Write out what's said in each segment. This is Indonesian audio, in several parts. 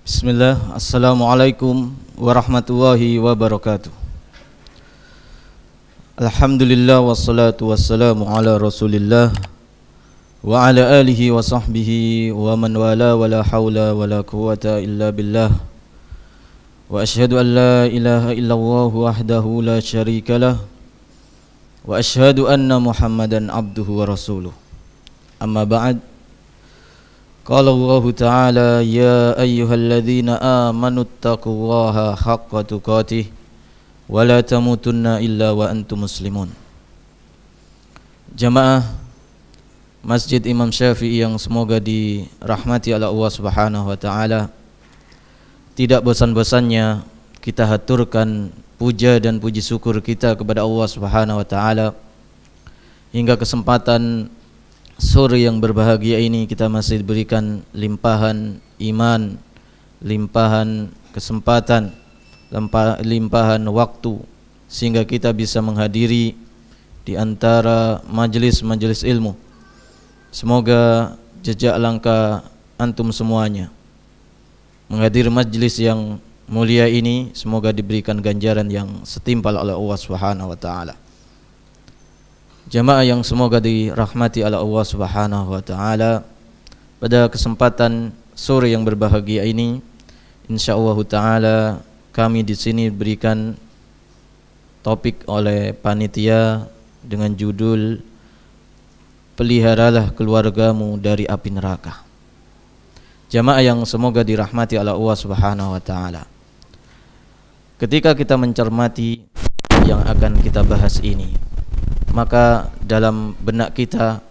Bismillah, Assalamualaikum warahmatullahi wabarakatuh. Alhamdulillah wassalatu wassalamu ala rasulillah wa ala alihi wa sahbihi wa man wala wa la hawla wa la quwata illa billah. Wa ashhadu an la ilaha illallah wahdahu la syarika lah wa ashhadu anna Muhammadan abduhu wa rasuluh. Amma ba'd. Qala Allah Ta'ala ya ayyuhalladzina amanu taqullaha haqqa tuqatih wa la tamutunna illa wa antum muslimun. Jamaah Masjid Imam Syafi'i yang semoga dirahmati oleh Allah Subhanahu wa taala, tidak bosan-bosannya kita haturkan puja dan puji syukur kita kepada Allah Subhanahu wa taala hingga kesempatan sore yang berbahagia ini kita masih diberikan limpahan iman, limpahan kesempatan, limpahan waktu sehingga kita bisa menghadiri di antara majelis-majelis ilmu. Semoga jejak langkah antum semuanya menghadiri majelis yang mulia ini semoga diberikan ganjaran yang setimpal oleh Allah Subhanahu wa taala. Jamaah yang semoga dirahmati oleh Allah Subhanahu wa taala, pada kesempatan sore yang berbahagia ini insyaallah taala kami di sini berikan topik oleh panitia dengan judul peliharalah keluargamu dari api neraka. Jamaah yang semoga dirahmati oleh Allah Subhanahu wa taala, ketika kita mencermati yang akan kita bahas ini, maka dalam benak kita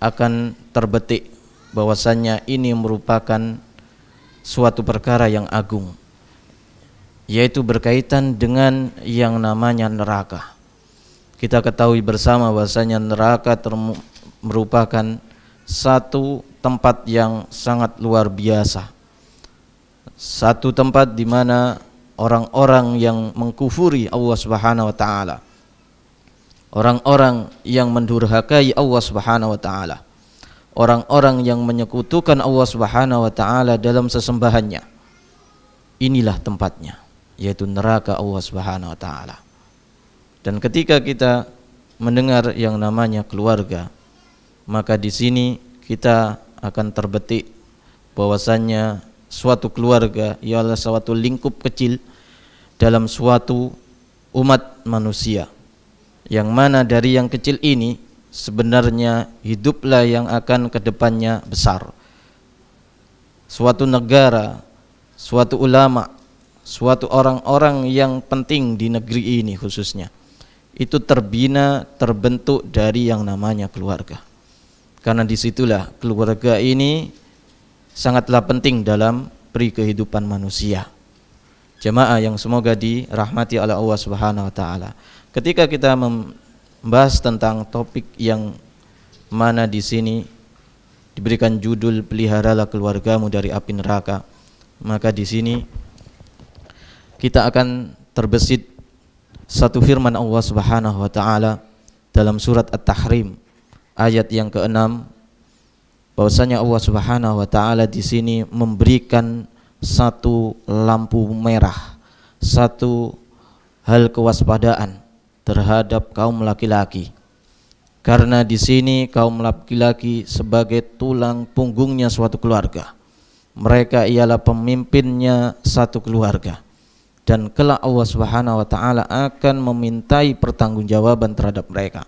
akan terbetik bahwasannya ini merupakan suatu perkara yang agung, yaitu berkaitan dengan yang namanya neraka. Kita ketahui bersama bahwasanya neraka merupakan satu tempat yang sangat luar biasa, satu tempat di mana orang-orang yang mengkufuri Allah Subhanahu wa taala, orang-orang yang mendurhakai Allah Subhanahu wa taala, orang-orang yang menyekutukan Allah Subhanahu wa taala dalam sesembahannya, inilah tempatnya, yaitu neraka Allah Subhanahu wa taala. Dan ketika kita mendengar yang namanya keluarga, maka di sini kita akan terbetik bahwasannya suatu keluarga ialah suatu lingkup kecil dalam suatu umat manusia, yang mana dari yang kecil ini sebenarnya hiduplah yang akan kedepannya besar. Suatu negara, suatu ulama, suatu orang-orang yang penting di negeri ini khususnya, itu terbina, terbentuk dari yang namanya keluarga. Karena disitulah keluarga ini sangatlah penting dalam peri kehidupan manusia. Jemaah yang semoga dirahmati oleh Allah Subhanahu wa taala, ketika kita membahas tentang topik yang mana di sini diberikan judul peliharalah keluargamu dari api neraka, maka di sini kita akan terbesit satu firman Allah Subhanahu wa taala dalam surat At-Tahrim ayat yang ke-6, bahwasanya Allah Subhanahu wa taala di sini memberikan satu lampu merah, satu hal kewaspadaan terhadap kaum laki-laki. Karena di sini kaum laki-laki sebagai tulang punggungnya suatu keluarga. Mereka ialah pemimpinnya satu keluarga. Dan kelak Allah Subhanahu wa taala akan memintai pertanggungjawaban terhadap mereka,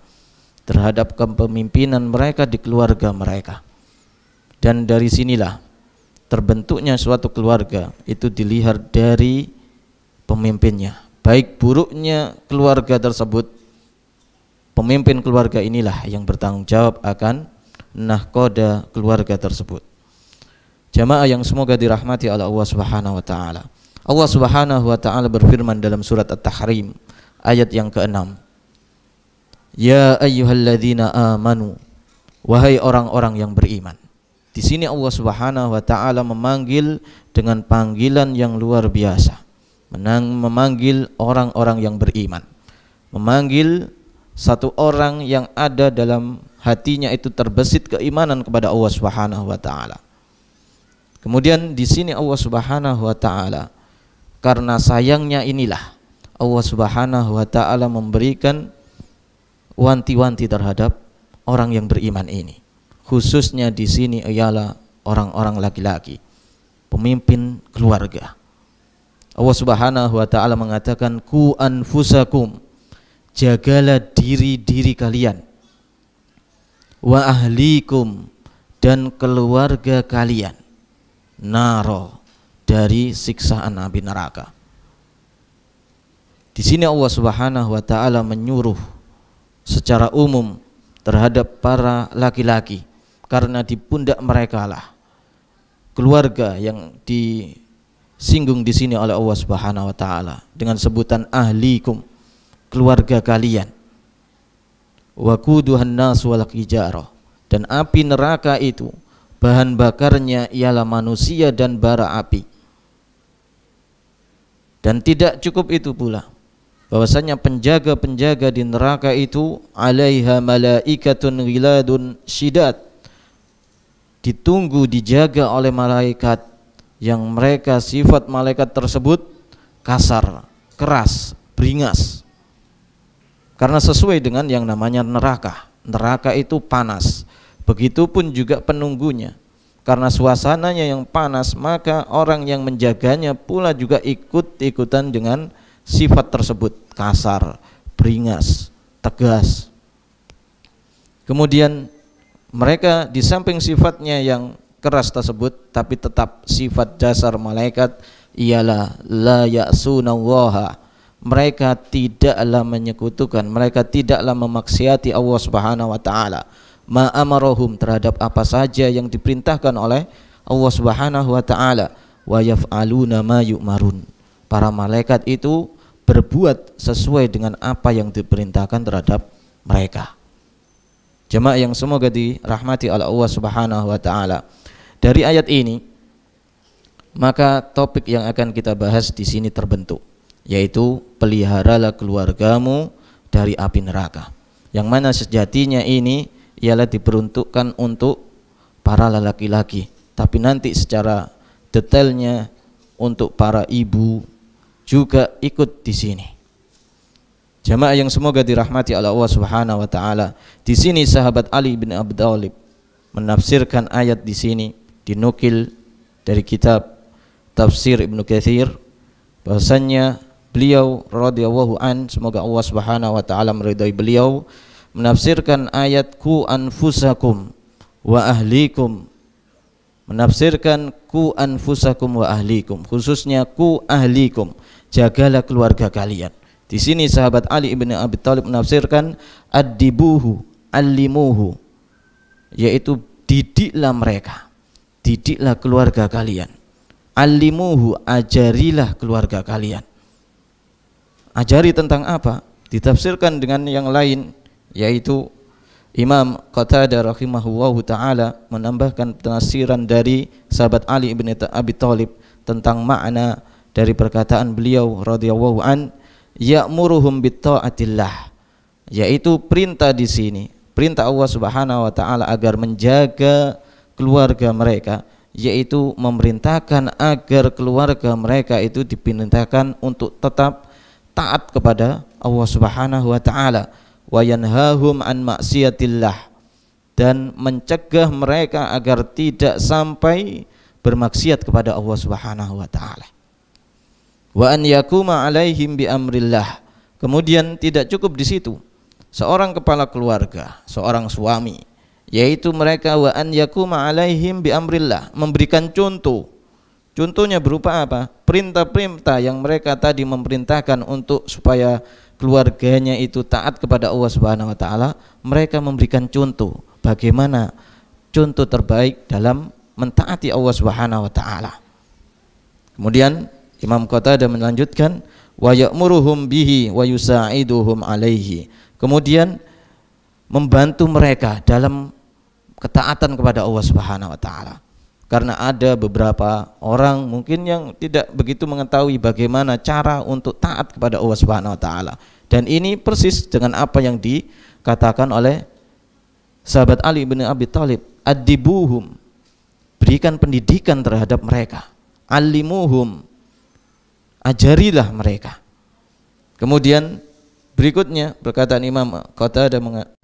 terhadap kepemimpinan mereka di keluarga mereka. Dan dari sinilah terbentuknya suatu keluarga itu dilihat dari pemimpinnya. Baik buruknya keluarga tersebut, pemimpin keluarga inilah yang bertanggung jawab akan nahkoda keluarga tersebut. Jamaah yang semoga dirahmati oleh Allah Subhanahu wa taala, Allah Subhanahu wa taala berfirman dalam surat At-Tahrim ayat yang ke-6, ya ayyuhalladzina amanu, wahai orang-orang yang beriman. Di sini Allah Subhanahu wa taala memanggil dengan panggilan yang luar biasa, memanggil orang-orang yang beriman, memanggil satu orang yang ada dalam hatinya itu terbesit keimanan kepada Allah Subhanahu wa taala. Kemudian di sini Allah Subhanahu wa taala, karena sayangnya inilah Allah Subhanahu wa taala memberikan wanti-wanti terhadap orang yang beriman ini. Khususnya di sini ialah orang-orang laki-laki, pemimpin keluarga. Allah Subhanahu wa taala mengatakan, ku anfusakum, jagalah diri-diri kalian, wa ahlikum, dan keluarga kalian, naro, dari siksaan api neraka. Di sini Allah Subhanahu wa taala menyuruh secara umum terhadap para laki-laki, karena di pundak mereka lah keluarga yang disinggung di sini oleh Allah Subhanahu wa taala dengan sebutan ahlikum, keluarga kalian. Waquduhan nas wal hijarah, dan api neraka itu bahan bakarnya ialah manusia dan bara api. Dan tidak cukup itu pula, bahwasanya penjaga-penjaga di neraka itu alaiha malaikatun ghiladun syidad, ditunggu dijaga oleh malaikat yang mereka sifat malaikat tersebut kasar, keras, beringas. Karena sesuai dengan yang namanya neraka. Neraka itu panas. Begitupun juga penunggunya. Karena suasananya yang panas, maka orang yang menjaganya pula juga ikut-ikutan dengan sifat tersebut, kasar, beringas, tegas. Kemudian mereka di samping sifatnya yang keras tersebut, tapi tetap sifat dasar malaikat ialah la ya'sunallaha, mereka tidaklah menyekutukan, mereka tidaklah memaksiati Allah Subhanahu wa taala, ma amarahum, terhadap apa saja yang diperintahkan oleh Allah Subhanahu wa taala, wa yaf'aluna ma yu'marun, para malaikat itu berbuat sesuai dengan apa yang diperintahkan terhadap mereka. Jemaah yang semoga dirahmati oleh Allah Subhanahu wa taala. Dari ayat ini maka topik yang akan kita bahas di sini terbentuk, yaitu peliharalah keluargamu dari api neraka, yang mana sejatinya ini ialah diperuntukkan untuk para laki-laki, tapi nanti secara detailnya untuk para ibu juga ikut di sini. Jamaah yang semoga dirahmati oleh Allah Subhanahu wa taala. Di sini sahabat Ali bin Abi Thalib menafsirkan ayat di sini, dinukil dari kitab Tafsir Ibnu Katsir, bahwasanya beliau radhiyallahu an, semoga Allah Subhanahu wa taala meridai beliau, menafsirkan ayat ku anfusakum wa ahlikum, menafsirkan ku anfusakum wa ahlikum, khususnya ku ahlikum, jagalah keluarga kalian. Di sini sahabat Ali bin Abi Thalib menafsirkan addibuhu, allimuhu, yaitu didiklah mereka, didiklah keluarga kalian. Allimuhu, ajarilah keluarga kalian. Ajari tentang apa? Ditafsirkan dengan yang lain, yaitu Imam Qatadah rahimahullahu taala menambahkan penafsiran dari sahabat Ali bin Abi Thalib tentang makna dari perkataan beliau radhiyallahu an, ya'muruhum bitta'atillah, yaitu perintah di sini, perintah Allah Subhanahu wa taala agar menjaga keluarga mereka, yaitu memerintahkan agar keluarga mereka itu diperintahkan untuk tetap taat kepada Allah Subhanahu wa taala, wa yanhahum an maksiatillah, dan mencegah mereka agar tidak sampai bermaksiat kepada Allah Subhanahu wa taala. Wa an yakuma alaihim bi amrillah. Kemudian tidak cukup di situ, seorang kepala keluarga, seorang suami, yaitu mereka wa an yakuma alaihim bi amrillah, memberikan contoh. Contohnya berupa apa? Perintah-perintah yang mereka tadi memerintahkan untuk supaya keluarganya itu taat kepada Allah Subhanahu wa taala, mereka memberikan contoh bagaimana contoh terbaik dalam mentaati Allah Subhanahu wa taala. Kemudian Imam Qatadah melanjutkan wa ya'muruhum bihi wa yusa'iduhum alaihi, kemudian membantu mereka dalam ketaatan kepada Allah Subhanahu wa taala. Karena ada beberapa orang mungkin yang tidak begitu mengetahui bagaimana cara untuk taat kepada Allah Subhanahu wa taala. Dan ini persis dengan apa yang dikatakan oleh sahabat Ali bin Abi Thalib, addibuhum, berikan pendidikan terhadap mereka. Alimuhum, ajarilah mereka. Kemudian berikutnya perkataan Imam Qatadah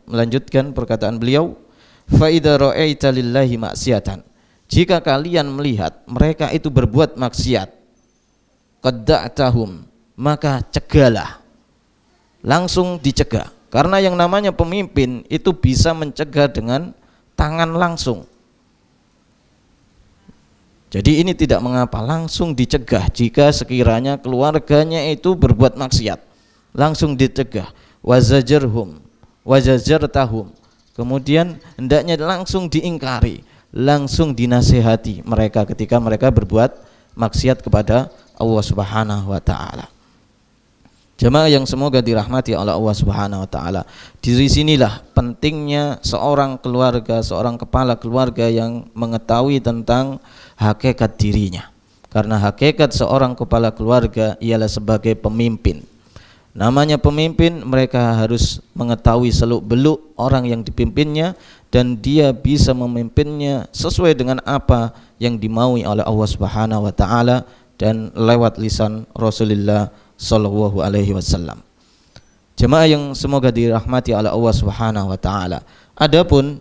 melanjutkan perkataan beliau, fa idza ra'aita lillahi maksiatan, jika kalian melihat mereka itu berbuat maksiat, qadda'tahum, maka cegahlah, langsung dicegah. Karena yang namanya pemimpin itu bisa mencegah dengan tangan langsung. Jadi ini tidak mengapa, langsung dicegah. Jika sekiranya keluarganya itu berbuat maksiat, langsung dicegah. Wazajarhum, wazajartahum, kemudian hendaknya langsung diingkari, langsung dinasihati mereka ketika mereka berbuat maksiat kepada Allah Subhanahu wa taala. Jemaah yang semoga dirahmati oleh Allah Subhanahu wa taala. Di sinilah pentingnya seorang keluarga, seorang kepala keluarga yang mengetahui tentang hakikat dirinya. Karena hakikat seorang kepala keluarga ialah sebagai pemimpin. Namanya pemimpin, mereka harus mengetahui seluk-beluk orang yang dipimpinnya dan dia bisa memimpinnya sesuai dengan apa yang dimaui oleh Allah Subhanahu wa taala dan lewat lisan Rasulullah sallallahu alaihi wasallam. Jemaah yang semoga dirahmati oleh Allah Subhanahu wa taala. Adapun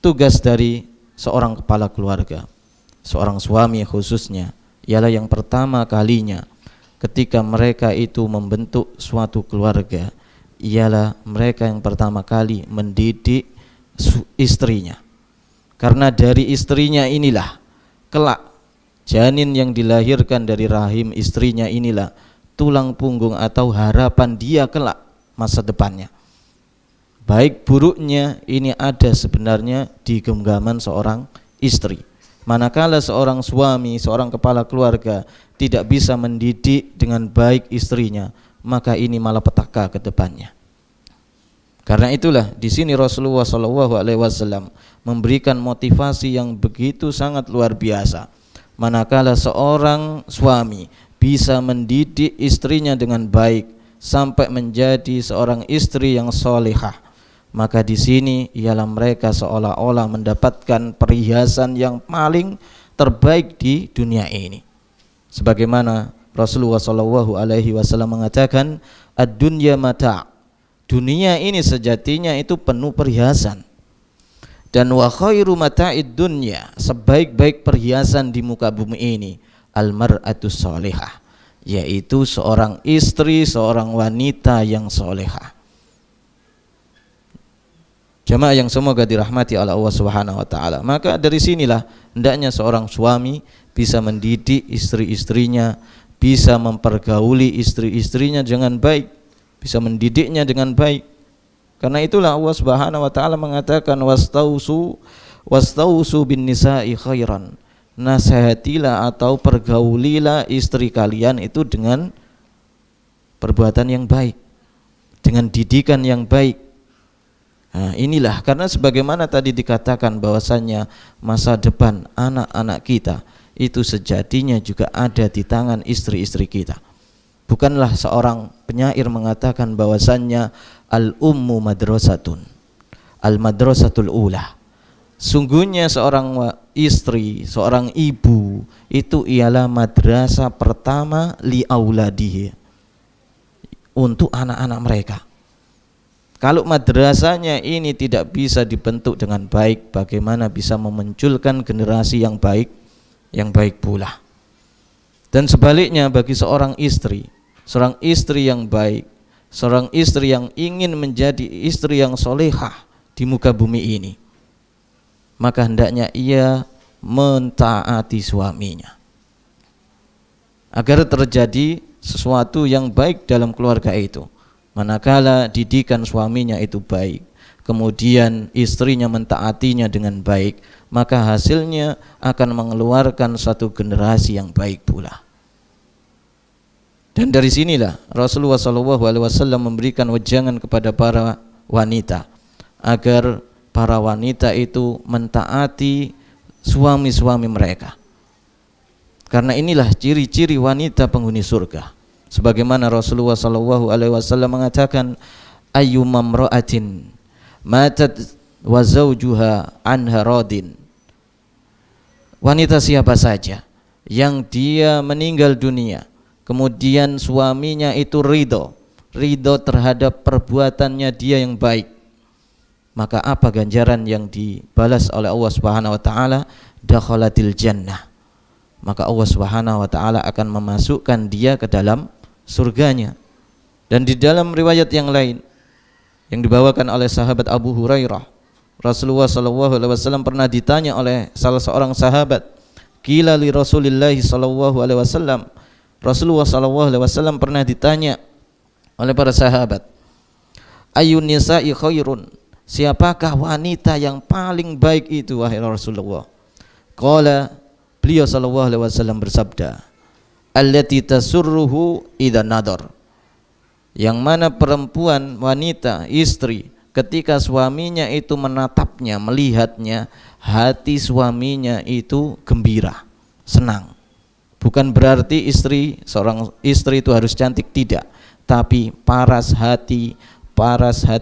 tugas dari seorang kepala keluarga, seorang suami khususnya, ialah yang pertama kalinya ketika mereka itu membentuk suatu keluarga, ialah mereka yang pertama kali mendidik istrinya. Karena dari istrinya inilah kelak janin yang dilahirkan dari rahim istrinya inilah tulang punggung atau harapan dia kelak masa depannya. Baik buruknya ini ada sebenarnya di genggaman seorang istri. Manakala seorang suami, seorang kepala keluarga tidak bisa mendidik dengan baik istrinya, maka ini malapetaka ke depannya. Karena itulah di sini Rasulullah SAW memberikan motivasi yang begitu sangat luar biasa. Manakala seorang suami bisa mendidik istrinya dengan baik sampai menjadi seorang istri yang solehah, maka di sini ialah mereka seolah-olah mendapatkan perhiasan yang paling terbaik di dunia ini. Sebagaimana Rasulullah SAW mengatakan, ad-dunya mata', dunia ini sejatinya itu penuh perhiasan. Dan wa khairu mata'id dunya, sebaik-baik perhiasan di muka bumi ini al-mar'atus solehah, yaitu seorang istri, seorang wanita yang solehah. Jemaah yang semoga dirahmati oleh Allah Subhanahu wa taala. Maka dari sinilah hendaknya seorang suami bisa mendidik istri-istrinya, bisa mempergauli istri-istrinya dengan baik, bisa mendidiknya dengan baik. Karena itulah Allah Subhanahu wa taala mengatakan wastausu bin nisa'i khairan, nasihatilah atau pergaulilah istri kalian itu dengan perbuatan yang baik, dengan didikan yang baik. Nah, inilah karena sebagaimana tadi dikatakan bahwasannya masa depan anak-anak kita itu sejatinya juga ada di tangan istri-istri kita. Bukanlah seorang penyair mengatakan bahwasannya al-ummu madrasatun, al-madrasatul ula. Sungguhnya seorang istri, seorang ibu itu ialah madrasah pertama li auladihi, untuk anak-anak mereka. Kalau madrasahnya ini tidak bisa dibentuk dengan baik, bagaimana bisa memunculkan generasi yang baik pula. Dan sebaliknya bagi seorang istri yang baik, seorang istri yang ingin menjadi istri yang solehah di muka bumi ini, maka hendaknya ia mentaati suaminya agar terjadi sesuatu yang baik dalam keluarga itu. Manakala didikan suaminya itu baik, kemudian istrinya mentaatinya dengan baik, maka hasilnya akan mengeluarkan satu generasi yang baik pula. Dan dari sinilah Rasulullah SAW memberikan wejangan kepada para wanita agar para wanita itu mentaati suami-suami mereka. Karena inilah ciri-ciri wanita penghuni surga. Sebagaimana Rasulullah SAW mengatakan, ayyuma imra'atin matat wa zawjuha anha radin Wanita siapa saja yang dia meninggal dunia, kemudian suaminya itu ridho terhadap perbuatannya dia yang baik, maka apa ganjaran yang dibalas oleh Allah Subhanahu wa taala? Dakhalatil jannah. Maka Allah Subhanahu wa taala akan memasukkan dia ke dalam surganya. Dan di dalam riwayat yang lain yang dibawakan oleh sahabat Abu Hurairah, Rasulullah sallallahu alaihi wasallam pernah ditanya oleh salah seorang sahabat, qila li Rasulillah sallallahu alaihi wasallam, Rasulullah sallallahu alaihi wasallam pernah ditanya oleh para sahabat, ayyun nisa'i khairun, siapakah wanita yang paling baik itu wahai Rasulullah? Qala, beliau sallallahu alaihi wasallam bersabda, allati tasurruhu idza nadar, yang mana perempuan, wanita, istri ketika suaminya itu menatapnya, melihatnya, hati suaminya itu gembira, senang. Bukan berarti seorang istri itu harus cantik, tidak, tapi paras hati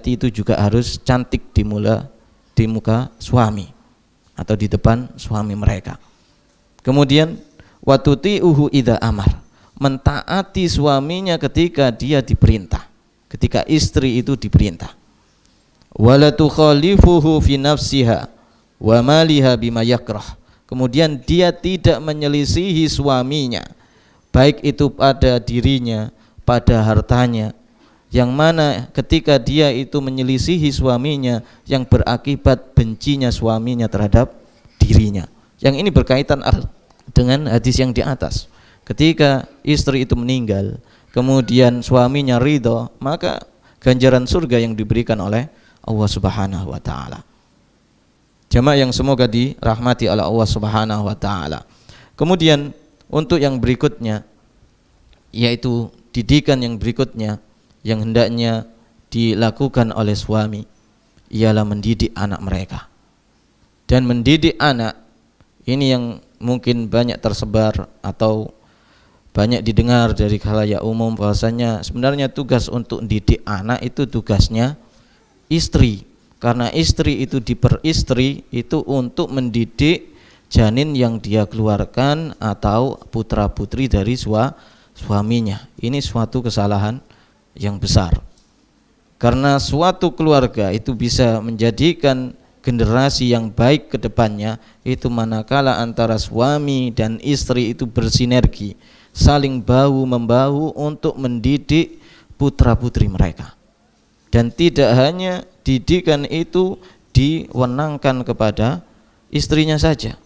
itu juga harus cantik di muka suami atau di depan suami mereka. Kemudian watuti'uhu idza amar, mentaati suaminya ketika dia diperintah, ketika istri itu diperintah. Wala tukhalifuhu fi nafsiha wa maliha bima yakrah, kemudian dia tidak menyelisihi suaminya, baik itu pada dirinya, pada hartanya, yang mana ketika dia itu menyelisihi suaminya yang berakibat bencinya suaminya terhadap dirinya. Yang ini berkaitan dengan hadis yang di atas. Ketika istri itu meninggal, kemudian suaminya ridho, maka ganjaran surga yang diberikan oleh Allah Subhanahu wa taala. Jamaah yang semoga dirahmati oleh Allah Subhanahu wa taala. Kemudian untuk yang berikutnya, yaitu didikan yang berikutnya yang hendaknya dilakukan oleh suami, ialah mendidik anak mereka. Dan mendidik anak ini yang mungkin banyak tersebar atau banyak didengar dari khalayak umum, bahwasanya sebenarnya tugas untuk mendidik anak itu tugasnya istri, karena istri itu diperistri itu untuk mendidik janin yang dia keluarkan atau putra putri dari suaminya. Ini suatu kesalahan yang besar, karena suatu keluarga itu bisa menjadikan generasi yang baik ke depannya itu manakala antara suami dan istri itu bersinergi, saling bahu membahu untuk mendidik putra putri mereka. Dan tidak hanya didikan itu diwenangkan kepada istrinya saja.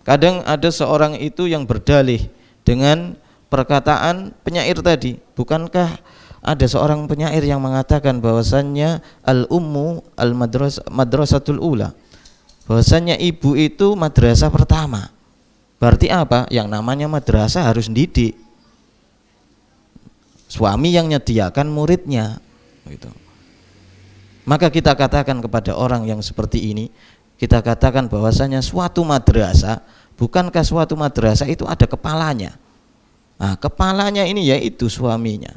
Kadang ada seorang itu yang berdalih dengan perkataan penyair tadi. Bukankah ada seorang penyair yang mengatakan bahwasannya al-ummu al-madrasatul ula, bahwasannya ibu itu madrasah pertama. Berarti apa? Yang namanya madrasah harus didik. Suami yang menyediakan muridnya gitu. Maka kita katakan kepada orang yang seperti ini, kita katakan bahwasanya suatu madrasah, bukankah suatu madrasah itu ada kepalanya? Nah, kepalanya ini yaitu suaminya.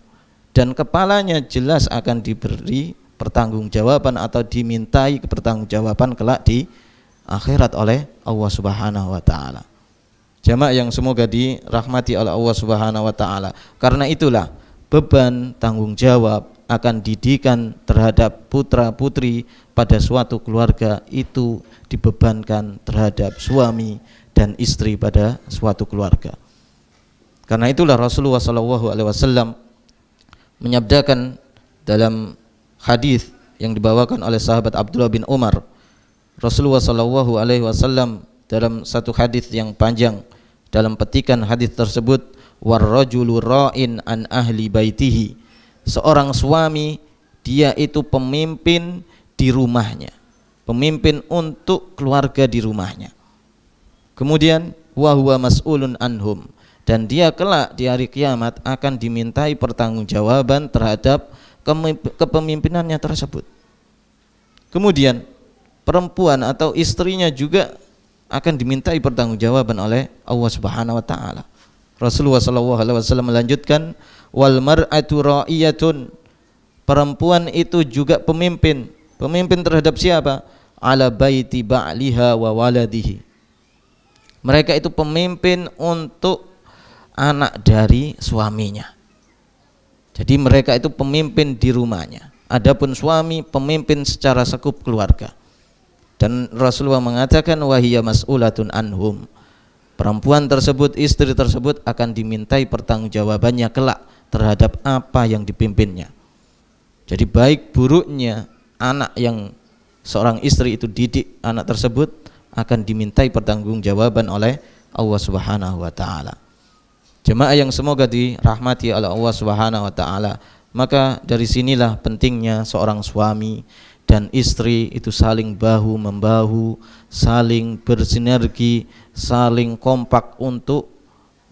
Dan kepalanya jelas akan diberi pertanggungjawaban atau dimintai pertanggungjawaban kelak di akhirat oleh Allah Subhanahu wa taala. Jamaah yang semoga dirahmati oleh Allah Subhanahu wa taala. Karena itulah beban tanggung jawab akan didikan terhadap putra putri pada suatu keluarga itu dibebankan terhadap suami dan istri pada suatu keluarga. Karena itulah Rasulullah SAW menyabdakan dalam hadis yang dibawakan oleh sahabat Abdullah bin Umar, Rasulullah SAW dalam satu hadis yang panjang, dalam petikan hadis tersebut, warrajulu ra'in an ahli baitihi, seorang suami dia itu pemimpin di rumahnya, pemimpin untuk keluarga di rumahnya. Kemudian wa huwa mas'ulun anhum, dan dia kelak di hari kiamat akan dimintai pertanggungjawaban terhadap kepemimpinannya tersebut. Kemudian perempuan atau istrinya juga akan dimintai pertanggungjawaban oleh Allah Subhanahu wa taala. Rasulullah SAW melanjutkan, wal mar'atu ra'iyatun, perempuan itu juga pemimpin terhadap siapa? Ala baiti ba'liha wa waladihi, Mereka itu pemimpin untuk anak dari suaminya. Jadi mereka itu pemimpin di rumahnya. Adapun suami pemimpin secara sekup keluarga. Dan Rasulullah mengatakan wahiyya mas'ulatun anhum. Perempuan tersebut, istri tersebut akan dimintai pertanggungjawabannya kelak terhadap apa yang dipimpinnya. Jadi baik buruknya anak yang seorang istri itu didik anak tersebut akan dimintai pertanggungjawaban oleh Allah Subhanahu wa taala. Jemaah yang semoga dirahmati oleh Allah Subhanahu wa taala, maka dari sinilah pentingnya seorang suami dan istri itu saling bahu membahu, saling bersinergi, saling kompak untuk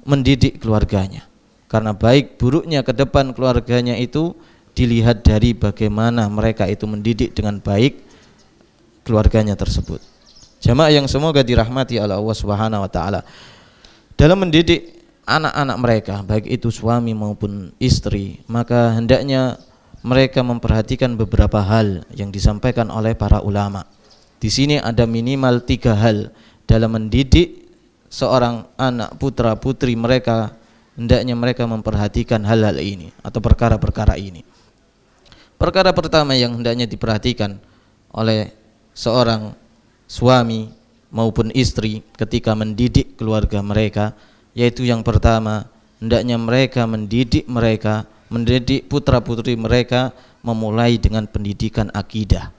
mendidik keluarganya. Karena baik buruknya ke depan keluarganya itu dilihat dari bagaimana mereka itu mendidik dengan baik keluarganya tersebut. Jemaah yang semoga dirahmati oleh Allah Subhanahu wa taala, dalam mendidik anak-anak mereka, baik itu suami maupun istri, maka hendaknya mereka memperhatikan beberapa hal yang disampaikan oleh para ulama. Di sini ada minimal 3 hal dalam mendidik seorang anak putra putri mereka, hendaknya mereka memperhatikan hal-hal ini atau perkara-perkara ini. Perkara pertama yang hendaknya diperhatikan oleh seorang suami maupun istri ketika mendidik keluarga mereka, yaitu yang pertama, hendaknya mereka mendidik putra putri mereka memulai dengan pendidikan akidah,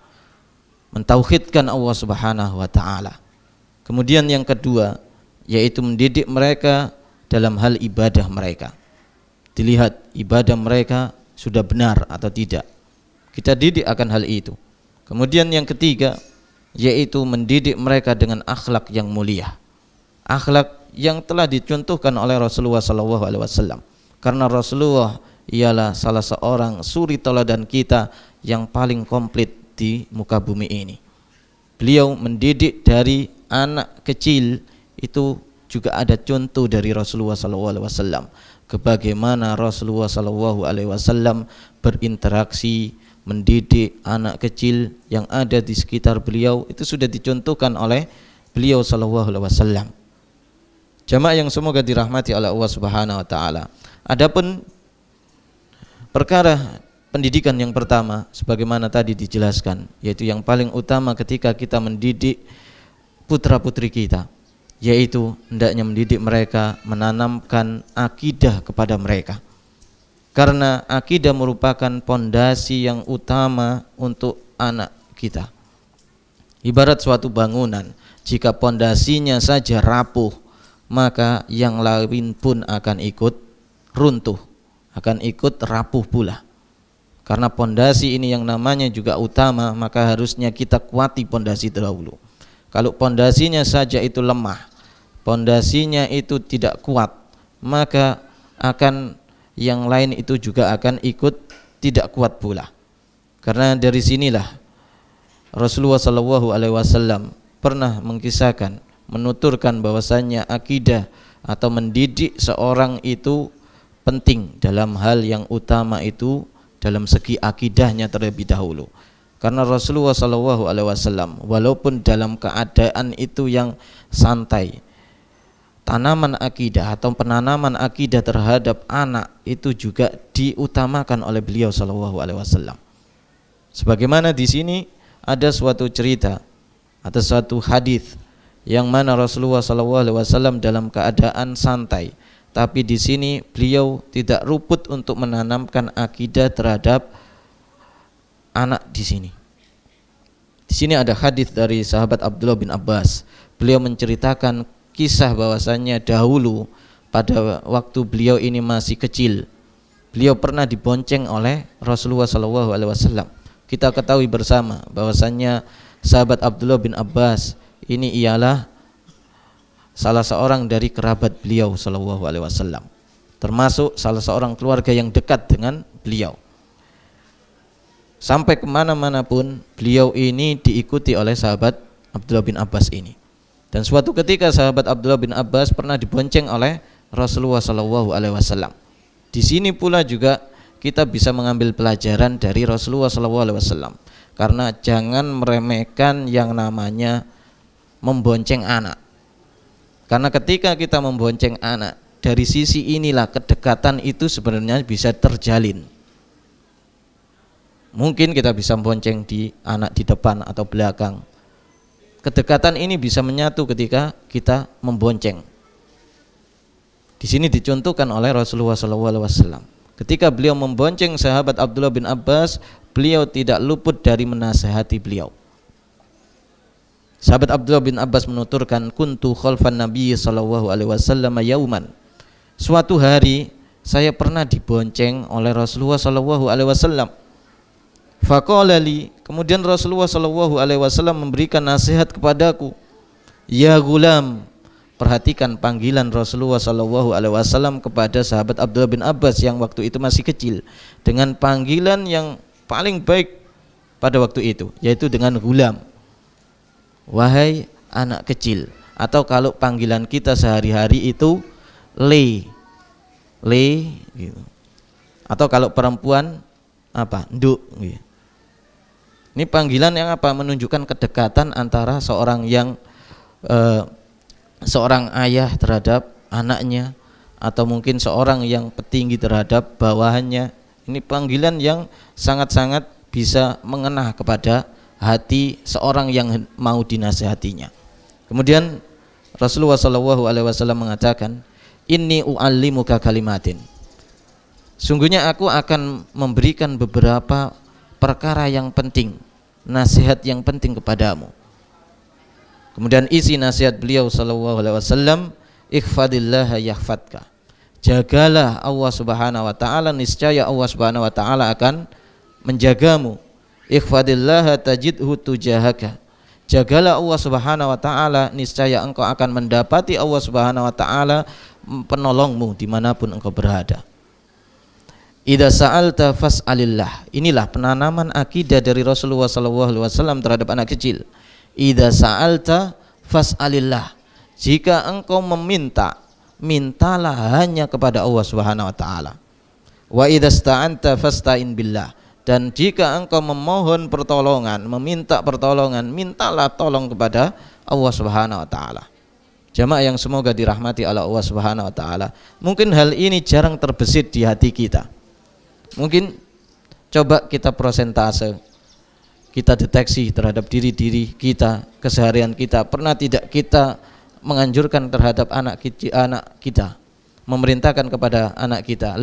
mentauhidkan Allah Subhanahu wa taala. Kemudian yang kedua, yaitu mendidik mereka dalam hal ibadah mereka. Dilihat ibadah mereka sudah benar atau tidak, kita didik akan hal itu. Kemudian yang ketiga, yaitu mendidik mereka dengan akhlak yang mulia, akhlak yang telah dicontohkan oleh Rasulullah SAW. Karena Rasulullah ialah salah seorang suri teladan kita yang paling komplit di muka bumi ini. Beliau mendidik dari anak kecil itu juga ada contoh dari Rasulullah SAW. Bagaimana Rasulullah SAW berinteraksi, mendidik anak kecil yang ada di sekitar beliau, itu sudah dicontohkan oleh beliau SAW. Jamaah yang semoga dirahmati oleh Allah Subhanahu wa taala. Adapun perkara pendidikan yang pertama sebagaimana tadi dijelaskan, yaitu yang paling utama ketika kita mendidik putra-putri kita, yaitu hendaknya mendidik mereka, menanamkan akidah kepada mereka. Karena akidah merupakan pondasi yang utama untuk anak kita. Ibarat suatu bangunan, jika pondasinya saja rapuh, maka yang lain pun akan ikut runtuh, akan ikut rapuh pula. Karena pondasi ini yang namanya juga utama, maka harusnya kita kuati pondasi dahulu. Kalau pondasinya saja itu lemah, pondasinya itu tidak kuat, maka akan yang lain itu juga akan ikut tidak kuat pula. Karena dari sinilah Rasulullah SAW pernah mengkisahkan, menuturkan bahwasannya akidah atau mendidik seorang itu penting dalam hal yang utama itu dalam segi akidahnya terlebih dahulu. Karena Rasulullah SAW walaupun dalam keadaan itu yang santai, tanaman akidah atau penanaman akidah terhadap anak itu juga diutamakan oleh beliau SAW. Sebagaimana di sini ada suatu cerita atau suatu hadis yang mana Rasulullah SAW dalam keadaan santai, tapi di sini beliau tidak luput untuk menanamkan akidah terhadap anak di sini. Di sini ada hadis dari sahabat Abdullah bin Abbas. Beliau menceritakan kisah bahwasannya dahulu pada waktu beliau ini masih kecil, beliau pernah dibonceng oleh Rasulullah SAW. Kita ketahui bersama bahwasannya sahabat Abdullah bin Abbas ini ialah salah seorang dari kerabat beliau SAW, termasuk salah seorang keluarga yang dekat dengan beliau. Sampai kemana-mana pun beliau ini diikuti oleh sahabat Abdullah bin Abbas ini. Dan suatu ketika sahabat Abdullah bin Abbas pernah dibonceng oleh Rasulullah SAW. Di sini pula juga kita bisa mengambil pelajaran dari Rasulullah SAW. Karena jangan meremehkan yang namanya membonceng anak. Karena ketika kita membonceng anak, dari sisi inilah kedekatan itu sebenarnya bisa terjalin. Mungkin kita bisa membonceng di anak di depan atau belakang. Kedekatan ini bisa menyatu ketika kita membonceng. Di sini dicontohkan oleh Rasulullah SAW. Ketika beliau membonceng sahabat Abdullah bin Abbas, beliau tidak luput dari menasihati beliau. Sahabat Abdullah bin Abbas menuturkan, kuntu khalfan Nabi sallallahu alaihi wasallam yauman. Suatu hari saya pernah dibonceng oleh Rasulullah sallallahu alaihi wasallam. Faqala li, kemudian Rasulullah sallallahu alaihi wasallam memberikan nasihat kepadaku. Ya gulam, perhatikan panggilan Rasulullah sallallahu alaihi wasallam kepada sahabat Abdullah bin Abbas yang waktu itu masih kecil dengan panggilan yang paling baik pada waktu itu, yaitu dengan gulam. Wahai anak kecil, atau kalau panggilan kita sehari-hari itu le gitu. Atau kalau perempuan apa? Nduk gitu. Ini panggilan yang apa? Menunjukkan kedekatan antara seorang yang seorang ayah terhadap anaknya, atau mungkin seorang yang petinggi terhadap bawahannya. Ini panggilan yang sangat-sangat bisa mengena kepada hati seorang yang mau dinasihatinya. Kemudian Rasulullah SAW mengatakan, inni u'allimuka kalimatin. Sungguhnya aku akan memberikan beberapa perkara yang penting, nasihat yang penting kepadamu. Kemudian isi nasihat beliau SAW, ikhfadillaha yahfadka. Jagalah Allah Subhanahu wa taala, niscaya Allah Subhanahu wa taala akan menjagamu. Ikhfadillaha tajidhu tujahaka. Jagalah Allah Subhanahu wa taala, niscaya engkau akan mendapati Allah Subhanahu wa taala penolongmu dimanapun engkau berada. Idza sa'alta fas'alillah. Inilah penanaman akidah dari Rasulullah SAW terhadap anak kecil. Idza sa'alta fas'alillah. Jika engkau meminta, mintalah hanya kepada Allah Subhanahu wa taala. Wa idza sta'anta fasta'in billah. Dan jika engkau memohon pertolongan, meminta pertolongan, mintalah tolong kepada Allah Subhanahu wa taala. Jamaah yang semoga dirahmati oleh Allah Subhanahu wa taala. Mungkin hal ini jarang terbesit di hati kita. Mungkin coba kita prosentase, kita deteksi terhadap diri kita, keseharian kita. Pernah tidak kita menganjurkan terhadap anak kita, memerintahkan kepada anak kita,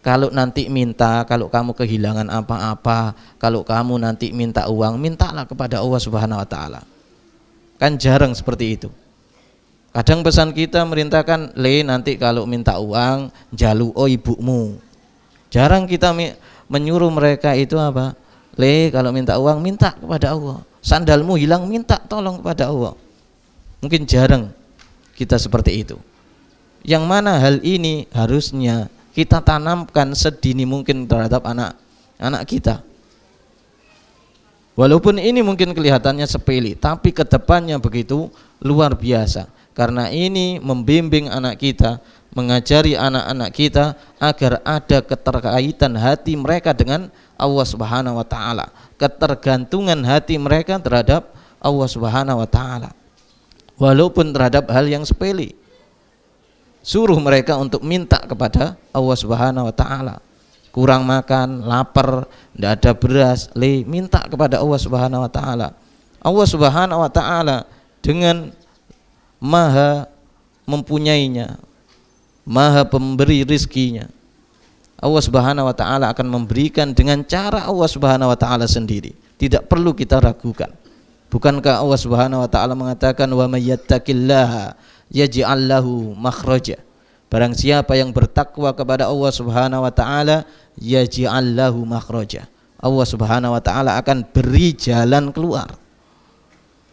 kalau nanti minta, kalau kamu kehilangan apa-apa, kalau kamu nanti minta uang, mintalah kepada Allah Subhanahu wa taala. Kan jarang seperti itu. Kadang pesan kita merintahkan, nanti kalau minta uang, jaluo ibumu. Jarang kita menyuruh mereka itu apa? Kalau minta uang, minta kepada Allah. Sandalmu hilang, minta tolong kepada Allah. Mungkin jarang kita seperti itu. Yang mana hal ini harusnya kita tanamkan sedini mungkin terhadap anak kita. Walaupun ini mungkin kelihatannya sepele, tapi kedepannya begitu luar biasa. Karena ini membimbing anak kita, mengajari anak-anak kita agar ada keterkaitan hati mereka dengan Allah Subhanahu wa taala, ketergantungan hati mereka terhadap Allah Subhanahu wa taala. Walaupun terhadap hal yang sepele. Suruh mereka untuk minta kepada Allah Subhanahu wa taala. Kurang makan, lapar, tidak ada beras, minta kepada Allah Subhanahu wa taala. Allah Subhanahu wa taala dengan Maha mempunyainya, Maha pemberi rizkinya. Allah Subhanahu wa taala akan memberikan dengan cara Allah Subhanahu wa taala sendiri. Tidak perlu kita ragukan. Bukankah Allah Subhanahu wa taala mengatakan, wa may yattaqillaha yaj'al lahu makhraja. Barang siapa yang bertakwa kepada Allah Subhanahu wa taala, yaj'al lahu makhraja. Allah Subhanahu wa taala akan beri jalan keluar.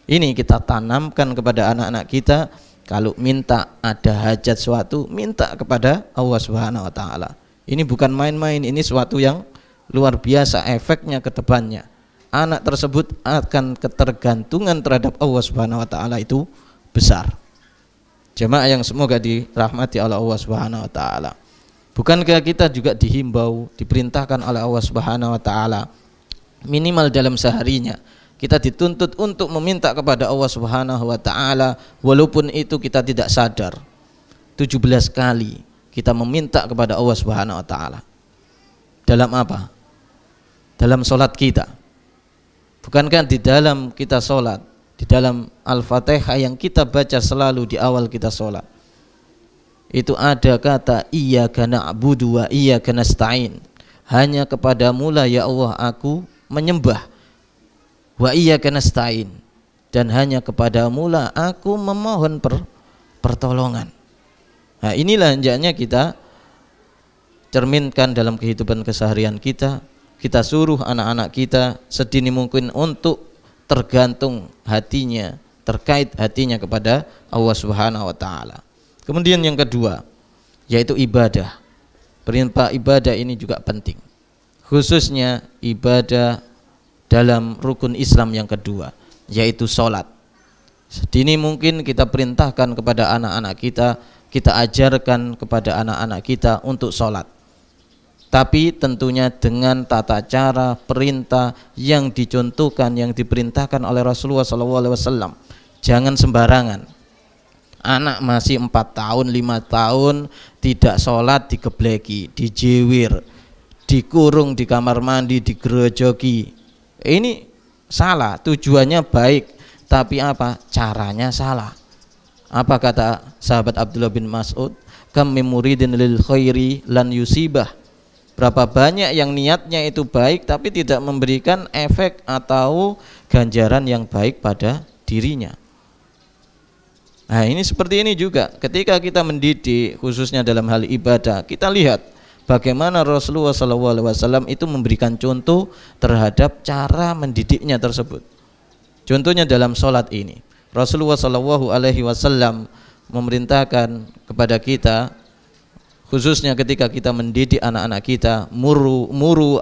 Ini kita tanamkan kepada anak-anak kita. Kalau minta ada hajat suatu, minta kepada Allah Subhanahu wa taala. Ini bukan main-main, ini suatu yang luar biasa efeknya ke depannya. Anak tersebut akan ketergantungan terhadap Allah Subhanahu wa taala itu besar. Jemaah yang semoga dirahmati oleh Allah Subhanahu wa taala. Bukankah kita juga dihimbau, diperintahkan oleh Allah Subhanahu wa taala minimal dalam seharinya Kita dituntut untuk meminta kepada Allah Subhanahu wa taala, walaupun itu kita tidak sadar. 17 kali kita meminta kepada Allah Subhanahu wa taala. Dalam apa? Dalam salat kita. Bukankah di dalam kita salat, di dalam Al-Fatihah yang kita baca selalu di awal kita salat, itu ada kata iyyaka na'budu wa iyyaka nasta'in. Hanya kepadamu lah ya Allah aku menyembah, wa iyyaka nasta'in, dan hanya kepadamu lah aku memohon pertolongan. Nah, inilah hendaknya kita cerminkan dalam kehidupan keseharian kita. Kita suruh anak-anak kita sedini mungkin untuk tergantung hatinya, terkait hatinya kepada Allah Subhanahu wa taala. Kemudian yang kedua, yaitu ibadah. Perintah ibadah ini juga penting, khususnya ibadah dalam rukun Islam yang kedua, yaitu sholat. Sedini mungkin kita perintahkan kepada anak-anak kita, kita ajarkan kepada anak-anak kita untuk sholat, tapi tentunya dengan tata cara perintah yang dicontohkan, yang diperintahkan oleh Rasulullah SAW. Jangan sembarangan. Anak masih 4 tahun, 5 tahun tidak sholat digebleki, dijewir, dikurung di kamar mandi, digerojoki. Ini salah. Tujuannya baik, tapi apa? Caranya salah. Apa kata sahabat Abdullah bin Mas'ud? Kam min muridin lil khairi lan yusibah. Berapa banyak yang niatnya itu baik tapi tidak memberikan efek atau ganjaran yang baik pada dirinya. Nah, ini seperti ini juga ketika kita mendidik, khususnya dalam hal ibadah, kita lihat bagaimana Rasulullah SAW itu memberikan contoh terhadap cara mendidiknya tersebut. Contohnya dalam sholat ini, Rasulullah SAW memerintahkan kepada kita, khususnya ketika kita mendidik anak-anak kita, muru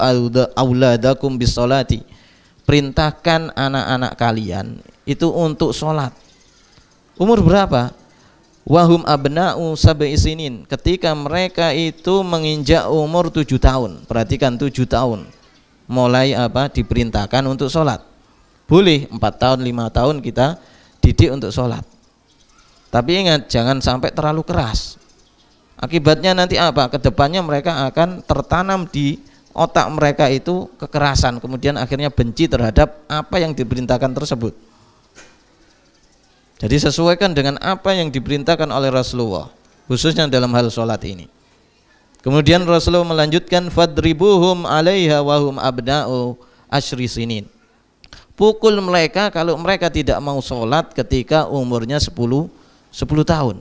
auladakum bis sholati, perintahkan anak-anak kalian itu untuk sholat. Umur berapa? Wahum abna'u sab'i sinin, ketika mereka itu menginjak umur 7 tahun. Perhatikan, 7 tahun mulai apa? Diperintahkan untuk sholat. Boleh 4 tahun, 5 tahun kita didik untuk sholat, tapi ingat jangan sampai terlalu keras. Akibatnya nanti apa? Kedepannya mereka akan tertanam di otak mereka itu kekerasan, kemudian akhirnya benci terhadap apa yang diperintahkan tersebut. Jadi sesuaikan dengan apa yang diperintahkan oleh Rasulullah, khususnya dalam hal sholat ini. Kemudian Rasulullah melanjutkan, fadribuhum alaiha wahum abna'u asyri sinin. Pukul mereka kalau mereka tidak mau sholat ketika umurnya 10 tahun.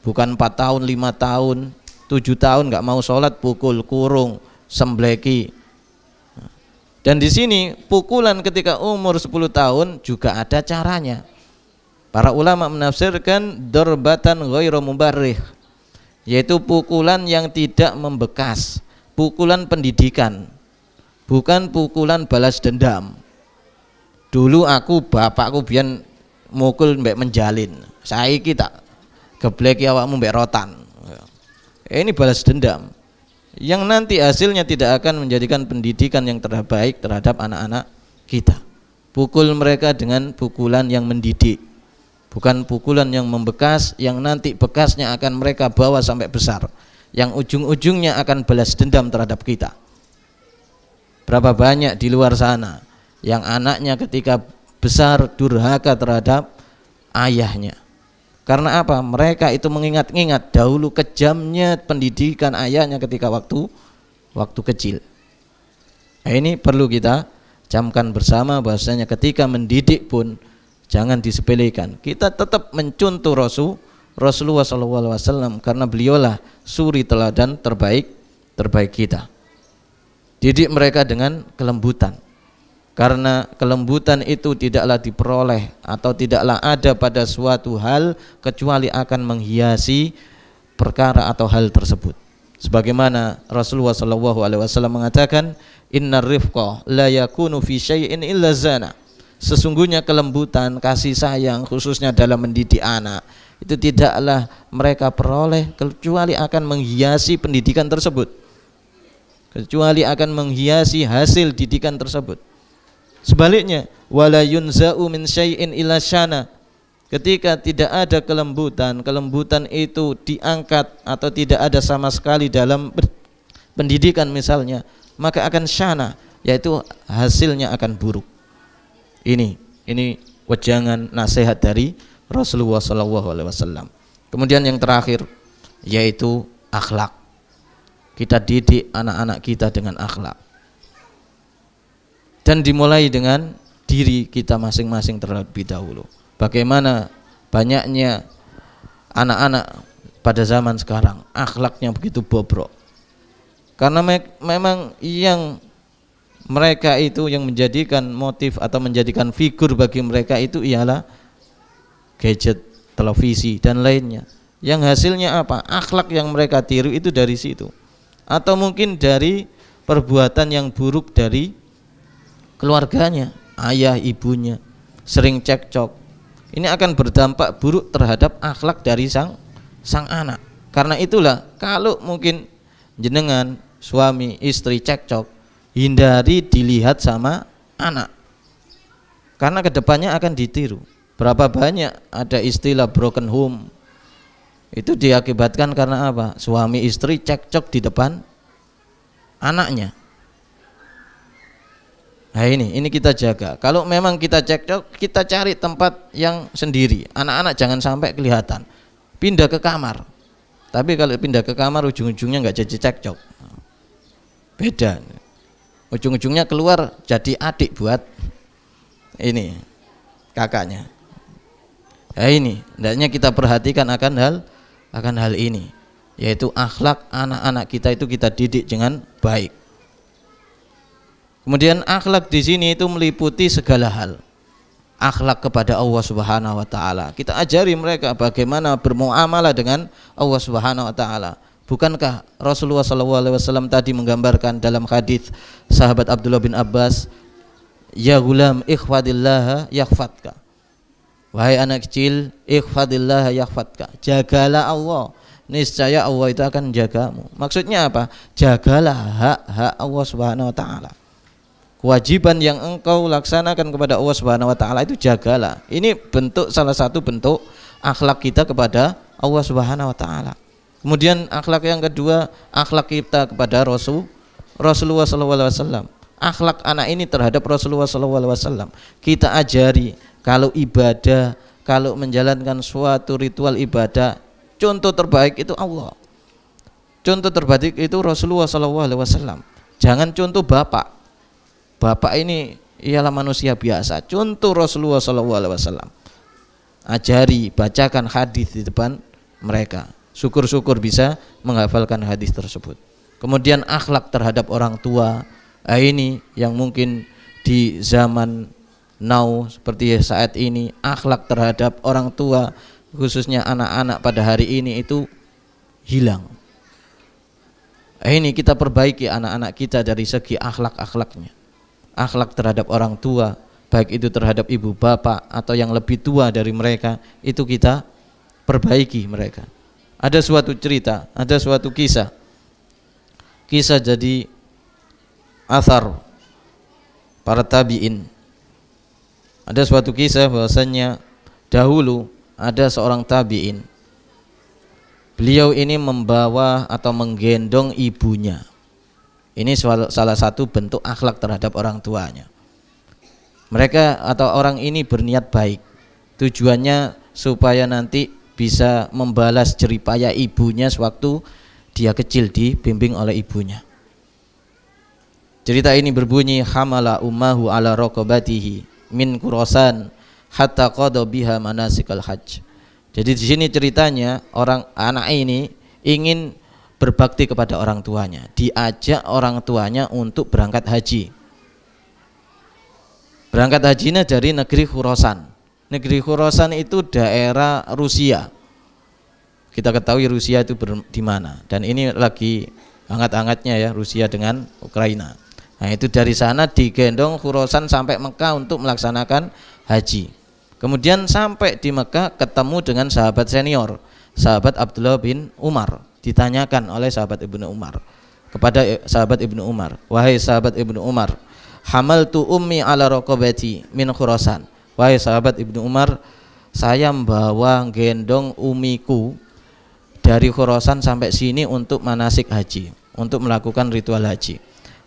Bukan 4 tahun, 5 tahun, 7 tahun nggak mau sholat, pukul, kurung, sembleki. Dan di sini pukulan ketika umur 10 tahun juga ada caranya. Para ulama menafsirkan darbatan ghairu mubarrih, yaitu pukulan yang tidak membekas, pukulan pendidikan, bukan pukulan balas dendam. Dulu bapakku biyen mukul mbek menjalin, saiki tak gebleki awakmu mbek rotan. Ini balas dendam yang nanti hasilnya tidak akan menjadikan pendidikan yang terbaik terhadap anak-anak kita. Pukul mereka dengan pukulan yang mendidik, bukan pukulan yang membekas, yang nanti bekasnya akan mereka bawa sampai besar, yang ujung-ujungnya akan balas dendam terhadap kita. Berapa banyak di luar sana yang anaknya ketika besar durhaka terhadap ayahnya. Karena apa? Mereka itu mengingat-ingat dahulu kejamnya pendidikan ayahnya ketika waktu kecil. Nah, ini perlu kita camkan bersama bahwasanya ketika mendidik pun jangan disepelekan. Kita tetap mencontoh Rasulullah SAW karena beliaulah suri teladan terbaik kita. Didik mereka dengan kelembutan, karena kelembutan itu tidaklah diperoleh atau tidaklah ada pada suatu hal kecuali akan menghiasi perkara atau hal tersebut. Sebagaimana Rasulullah SAW mengatakan, innar rifqa la yakunu fi syai'in illa zana. Sesungguhnya kelembutan, kasih sayang khususnya dalam mendidik anak itu tidaklah mereka peroleh kecuali akan menghiasi pendidikan tersebut, kecuali akan menghiasi hasil didikan tersebut. Sebaliknya, wala yunza'u min syai'in illa syana. Ketika tidak ada kelembutan, kelembutan itu diangkat atau tidak ada sama sekali dalam pendidikan misalnya, maka akan syana, yaitu hasilnya akan buruk. Ini wejangan nasihat dari Rasulullah SAW. Kemudian yang terakhir yaitu akhlak. Kita didik anak-anak kita dengan akhlak. Dan dimulai dengan diri kita masing-masing terlebih dahulu. Bagaimana banyaknya anak-anak pada zaman sekarang akhlaknya begitu bobrok. Karena memang yang mereka itu yang menjadikan motif atau menjadikan figur bagi mereka itu ialah gadget, televisi dan lainnya. Yang hasilnya apa? Akhlak yang mereka tiru itu dari situ. Atau mungkin dari perbuatan yang buruk dari keluarganya, ayah, ibunya, sering cekcok. Ini akan berdampak buruk terhadap akhlak dari sang anak. Karena itulah kalau mungkin jenengan suami istri cekcok, hindari dilihat sama anak. Karena kedepannya akan ditiru. Berapa banyak ada istilah broken home. Itu diakibatkan karena apa? Suami istri cekcok di depan anaknya. Nah ini kita jaga. Kalau memang kita cekcok, kita cari tempat yang sendiri. Anak-anak jangan sampai kelihatan. Pindah ke kamar. Tapi kalau pindah ke kamar ujung-ujungnya nggak jadi cekcok. Beda. Ujung-ujungnya keluar jadi adik buat ini kakaknya. Nah ini, hendaknya kita perhatikan akan hal ini, yaitu akhlak anak-anak kita itu kita didik dengan baik. Kemudian akhlak di sini itu meliputi segala hal. Akhlak kepada Allah Subhanahu wa taala. Kita ajari mereka bagaimana bermuamalah dengan Allah Subhanahu wa taala. Bukankah Rasulullah SAW tadi menggambarkan dalam hadis sahabat Abdullah bin Abbas, ya gulam ikhfadillah yakhfadka. Wahai anak kecil, ikhfadillah yakhfadka. Jagalah Allah, niscaya Allah itu akan menjagamu. Maksudnya apa? Jagalah hak-hak Allah Subhanahu wa taala. Kewajiban yang engkau laksanakan kepada Allah Subhanahu wa taala itu jagalah. Ini salah satu bentuk akhlak kita kepada Allah Subhanahu wa taala. Kemudian akhlak yang kedua, akhlak kita kepada Rasulullah sallallahu alaihi wasallam. Akhlak anak ini terhadap Rasulullah sallallahu alaihi wasallam. Kita ajari kalau ibadah, kalau menjalankan suatu ritual ibadah, contoh terbaik itu Allah. Contoh terbaik itu Rasulullah sallallahu alaihi wasallam. Jangan contoh bapak. Bapak ini ialah manusia biasa. Contoh Rasulullah SAW. Ajari, bacakan hadis di depan mereka. Syukur-syukur bisa menghafalkan hadis tersebut. Kemudian akhlak terhadap orang tua. Ini yang mungkin di zaman now seperti saat ini, akhlak terhadap orang tua, khususnya anak-anak pada hari ini itu hilang. Ini kita perbaiki anak-anak kita dari segi akhlak-akhlaknya. Akhlak terhadap orang tua, baik itu terhadap ibu bapak atau yang lebih tua dari mereka, itu kita perbaiki mereka. Ada suatu cerita, ada suatu kisah jadi athar para tabi'in. Ada suatu kisah bahwasanya dahulu ada seorang tabi'in. Beliau ini membawa atau menggendong ibunya. Ini salah satu bentuk akhlak terhadap orang tuanya. Mereka atau orang ini berniat baik. Tujuannya supaya nanti bisa membalas jeripaya ibunya sewaktu dia kecil dibimbing oleh ibunya. Cerita ini berbunyi, hamala ummahu ala raqabatihi min Khurasan hatta qada biha manasikal hajj. Jadi di sini ceritanya anak ini ingin berbakti kepada orang tuanya, diajak orang tuanya untuk berangkat haji. Berangkat hajinya dari negeri Khurasan. Negeri Khurasan itu daerah Rusia. Kita ketahui Rusia itu di mana, dan ini lagi hangat-hangatnya ya Rusia dengan Ukraina. Nah itu dari sana digendong Khurasan sampai Mekah untuk melaksanakan haji. Kemudian sampai di Mekah ketemu dengan sahabat senior, sahabat Abdullah bin Umar. Ditanyakan oleh sahabat Ibnu Umar kepada sahabat Ibnu Umar, wahai sahabat Ibnu Umar, hamaltu ummi ala raqabati min Khurasan. Wahai sahabat Ibnu Umar, saya membawa gendong umiku dari Khurasan sampai sini untuk manasik haji, untuk melakukan ritual haji.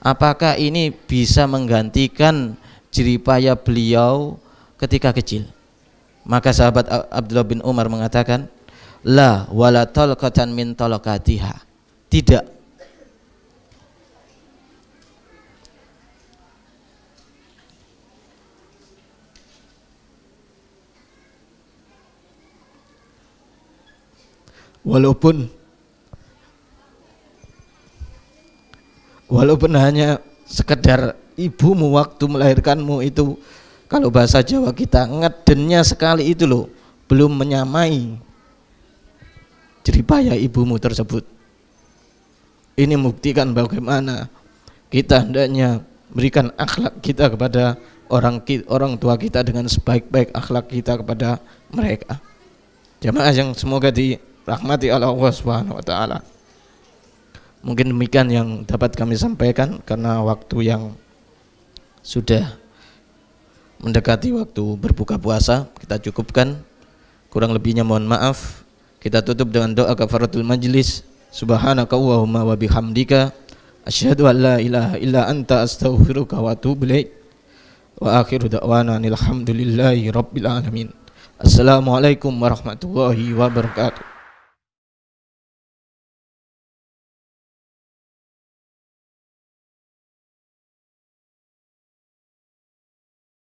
Apakah ini bisa menggantikan jeripaya beliau ketika kecil? Maka sahabat Abdullah bin Umar mengatakan, la wala talqatan min talaqatiha. Tidak. Walaupun hanya sekedar ibumu waktu melahirkanmu itu, kalau bahasa Jawa kita, ngedennya sekali itu loh, belum menyamai jeripaya ibumu tersebut. Ini membuktikan bagaimana kita hendaknya berikan akhlak kita kepada orang tua kita dengan sebaik-baik akhlak kita kepada mereka. Jamaah yang semoga dirahmati oleh Allah Subhanahu wa taala. Mungkin demikian yang dapat kami sampaikan, karena waktu yang sudah mendekati waktu berbuka puasa, kita cukupkan. Kurang lebihnya mohon maaf. Kita tutup dengan doa kafaratul majlis. Subhanaka Allahumma wa bihamdika asyhadu an la ilaha illa anta astaghfiruka wa atubu ilaik. Wa akhiru da'wana alhamdulillahi rabbil alamin. Assalamualaikum warahmatullahi wabarakatuh.